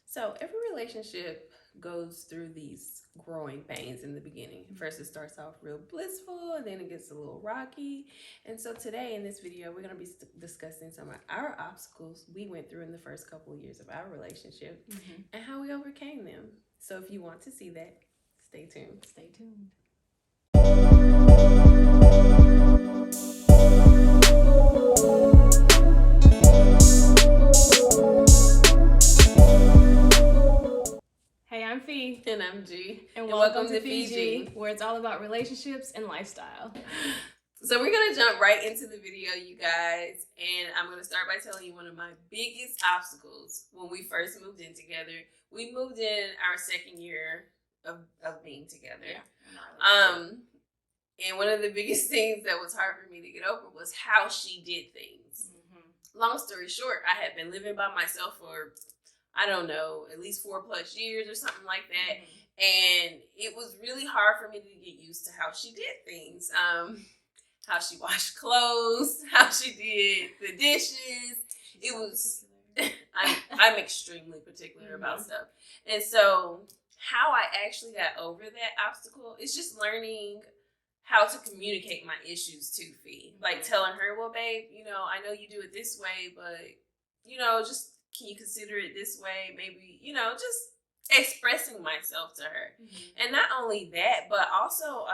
So every relationship goes through these growing pains in the beginning. First, it starts off real blissful, and then it gets a little rocky. And so today in this video, we're going to be discussing some of our obstacles we went through in the first couple of years of our relationship and how we overcame them. So if you want to see that, stay tuned. Stay tuned. Hey, I'm Fee. And I'm G. And welcome to Fiji, where it's all about relationships and lifestyle. So we're going to jump right into the video, you guys. And I'm going to start by telling you one of my biggest obstacles when we first moved in together. We moved in our second year of being together. Yeah. And one of the biggest things that was hard for me to get over was how she did things. Mm-hmm. Long story short, I had been living by myself for, I don't know, at least 4+ years or something like that. Mm-hmm. And it was really hard for me to get used to how she did things. How she washed clothes, how she did the dishes. It was, I'm extremely particular about stuff. And so how I actually got over that obstacle is just learning how to communicate my issues to Fee. Like telling her, well, babe, I know you do it this way, but, just can you consider it this way? Maybe, just expressing myself to her. Mm-hmm. And not only that, but also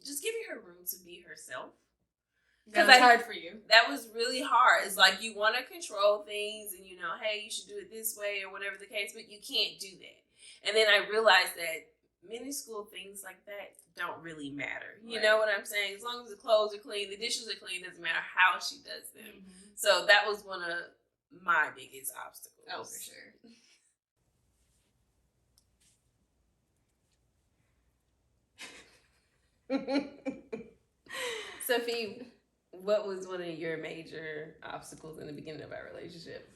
just giving her room to be herself. Because that's hard for you. That was really hard. It's like you want to control things and, hey, you should do it this way or whatever the case, but you can't do that. And then I realized that minuscule things like that don't really matter. You know what I'm saying? As long as the clothes are clean, the dishes are clean, doesn't matter how she does them. Mm-hmm. So that was one of my biggest obstacles. Oh, for sure. Sophie, what was one of your major obstacles in the beginning of our relationship?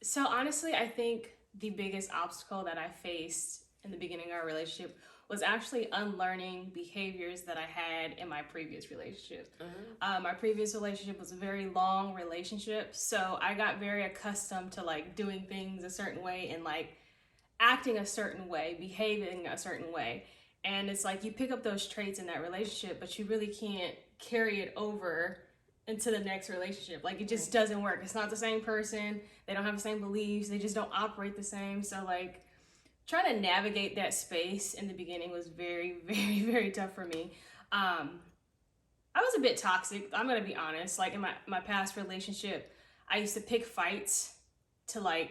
So honestly, I think the biggest obstacle that I faced in the beginning of our relationship was actually unlearning behaviors that I had in my previous relationship. Mm-hmm. My previous relationship was a very long relationship, so I got very accustomed to doing things a certain way and acting a certain way, behaving a certain way. And it's you pick up those traits in that relationship, but you really can't carry it over into the next relationship. It just doesn't work. It's not the same person. They don't have the same beliefs. They just don't operate the same. So trying to navigate that space in the beginning was very, very, very tough for me. I was a bit toxic. I'm going to be honest. In my past relationship, I used to pick fights to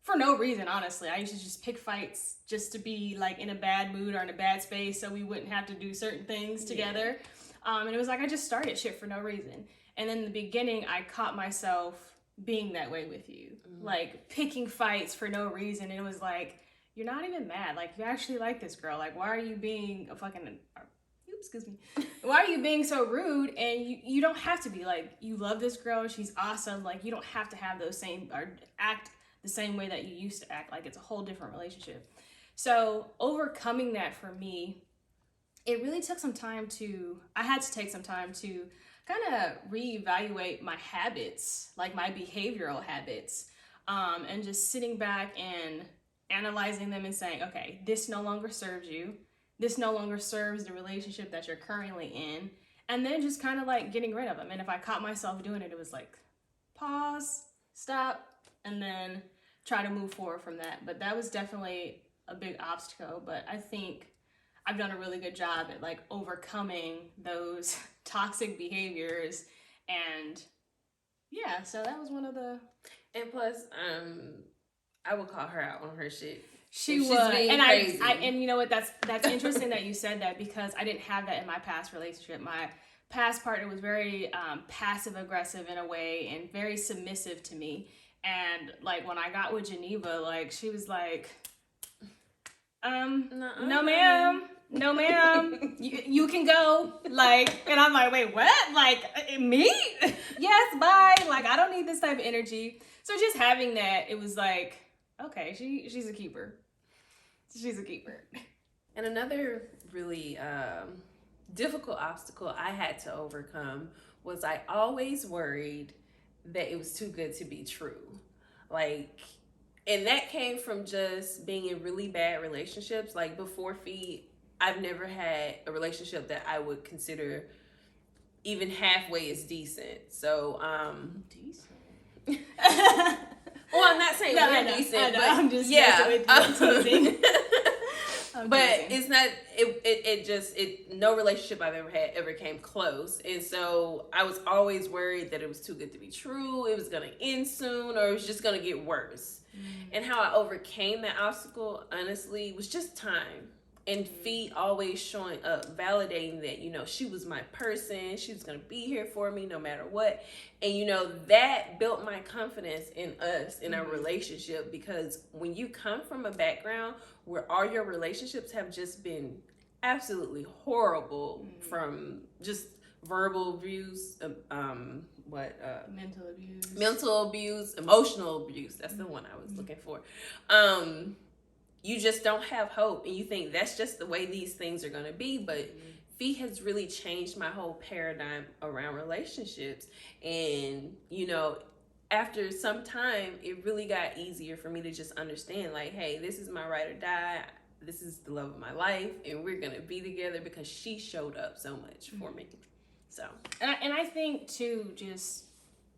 for no reason, honestly. I used to just pick fights just to be in a bad mood or in a bad space so we wouldn't have to do certain things together. And it was I just started shit for no reason. And in the beginning, I caught myself being that way with you. Mm-hmm. Picking fights for no reason. And it was you're not even mad. You actually like this girl. Why are you being a fucking... excuse me. Why are you being so rude? And you don't have to be you love this girl. She's awesome. You don't have to have those same... or act the same way that you used to act. It's a whole different relationship. So overcoming that for me, it really took some time to... I had to take some time to kind of reevaluate my habits, my behavioral habits, and just sitting back and analyzing them and saying, okay, this no longer serves you. This no longer serves the relationship that you're currently in. And then just kind of getting rid of them. And if I caught myself doing it, it was pause, stop, and then try to move forward from that. But that was definitely a big obstacle. But I think I've done a really good job at overcoming those toxic behaviors. And yeah, so that was one of the... And plus, I would call her out on her shit. She was, and crazy. And you know what? That's interesting that you said that, because I didn't have that in my past relationship. My past partner was very passive aggressive in a way and very submissive to me. And when I got with Geneva, she was no ma'am, you can go. And I'm wait, what? Me? Yes, bye. I don't need this type of energy. So just having that, it was okay, she's a keeper. She's a keeper. And another really difficult obstacle I had to overcome was I always worried that it was too good to be true. And that came from just being in really bad relationships. Like before Fee, I've never had a relationship that I would consider even halfway as decent. So, Decent. well, I'm not saying we're decent, but I'm just teasing. But it's not. No relationship I've ever had ever came close, and so I was always worried that it was too good to be true. It was gonna end soon, or it was just gonna get worse. And how I overcame that obstacle, honestly, was just time. And Fee always showing up, validating that, you know, she was my person. She was going to be here for me no matter what. And, you know, that built my confidence in us, in our relationship. Because when you come from a background where all your relationships have just been absolutely horrible, from just verbal abuse, mental abuse, emotional abuse. That's the one I was looking for. You just don't have hope, and you think that's just the way these things are going to be. But Fee has really changed my whole paradigm around relationships. And, you know, after some time, it really got easier for me to just understand, like, hey, this is my ride or die. This is the love of my life, and we're going to be together because she showed up so much for me. So, and I think, too, just,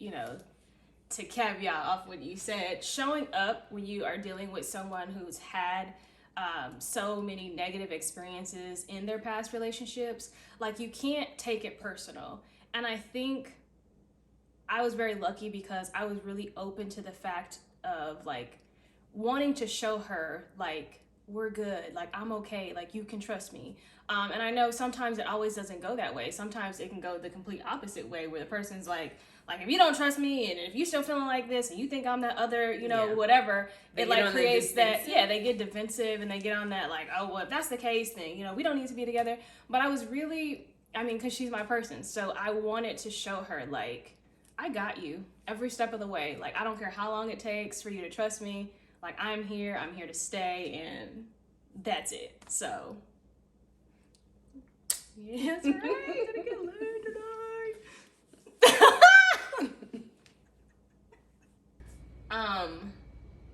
you know, to caveat off what you said, showing up when you are dealing with someone who's had so many negative experiences in their past relationships, like, you can't take it personal. And I think I was very lucky because I was really open to the fact of, like, wanting to show her, like, we're good, like, I'm okay, like, you can trust me. And I know sometimes it always doesn't go that way. Sometimes it can go the complete opposite way, where the person's like, if you don't trust me, and if you still feeling like this, and you think I'm that other, you know, whatever, it like creates that, they get defensive, and they get on that, like, oh, well, if that's the case, then, you know, we don't need to be together. But I was really, because she's my person, so I wanted to show her, like, I got you every step of the way. Like, I don't care how long it takes for you to trust me. Like, I'm here to stay, and that's it. So, yeah, that's right. Gonna get laid tonight.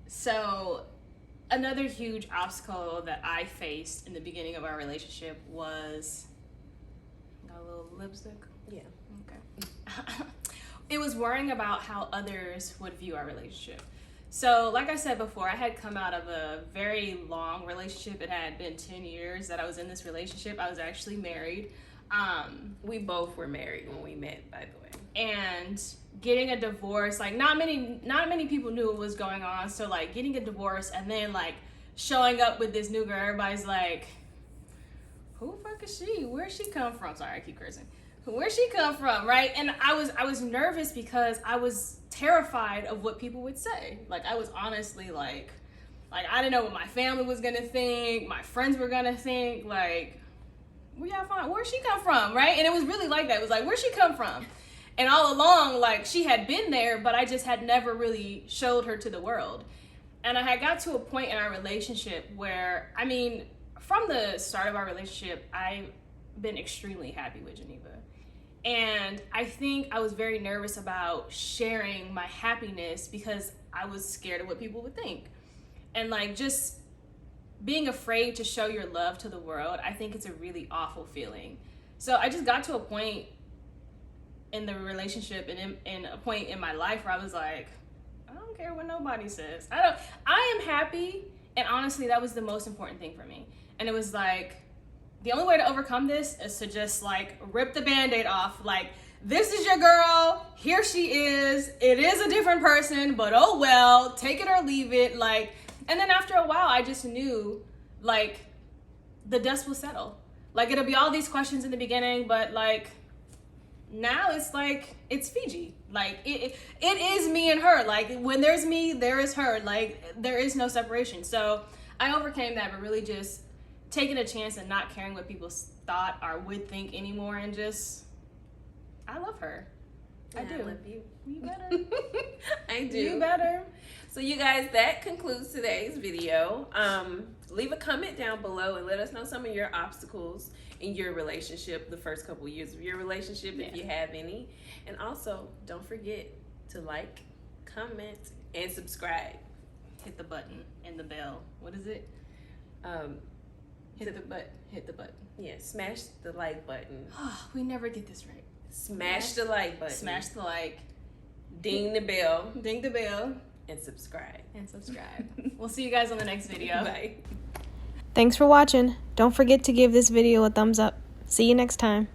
So another huge obstacle that I faced in the beginning of our relationship was, got a little lipstick? Yeah. Okay. It was worrying about how others would view our relationship. So, like I said before, I had come out of a very long relationship. It had been 10 years that I was in this relationship. I was actually married. We both were married when we met, by the way. And getting a divorce, like, not many people knew what was going on. So, like, getting a divorce and then, like, showing up with this new girl, everybody's like, who the fuck is she? Where'd she come from? Sorry, I keep cursing. Where'd she come from, right? And I was nervous because I was terrified of what people would say. Like, I was honestly like I didn't know what my family was gonna think, my friends were gonna think, like, where'd she come from, right? And it was really like that. It was like, where'd she come from? And all along, like, she had been there, but I just had never really showed her to the world. And I had got to a point in our relationship where, from the start of our relationship, I've been extremely happy with Geneva. And I think I was very nervous about sharing my happiness because I was scared of what people would think. And, like, just being afraid to show your love to the world, I think it's a really awful feeling. So I just got to a point in the relationship and in a point in my life where I was like, I don't care what nobody says. I am happy. And honestly, that was the most important thing for me. And it was like, the only way to overcome this is to just, like, rip the Band-Aid off. Like, this is your girl. Here she is. It is a different person, but oh well. Take it or leave it. Like, and then after a while, I just knew, like, the dust will settle. Like, it'll be all these questions in the beginning, but, like, now it's like, it's Fiji. Like, it is me and her. Like, when there's me, there is her. Like, there is no separation. So I overcame that, but really just taking a chance and not caring what people thought or would think anymore, and just, I love her. Yeah, I do. I love you. You better. I do. You better. So you guys, that concludes today's video. Leave a comment down below and let us know some of your obstacles in your relationship, the first couple years of your relationship, if you have any. And also, don't forget to like, comment, and subscribe. Hit the button. button and the bell. What is it? Hit the button. Yeah, smash the like button. We never get this right. Smash the like button. Smash the like. Ding the bell. Ding the bell. And subscribe. We'll see you guys on the next video. Bye. Thanks for watching. Don't forget to give this video a thumbs up. See you next time.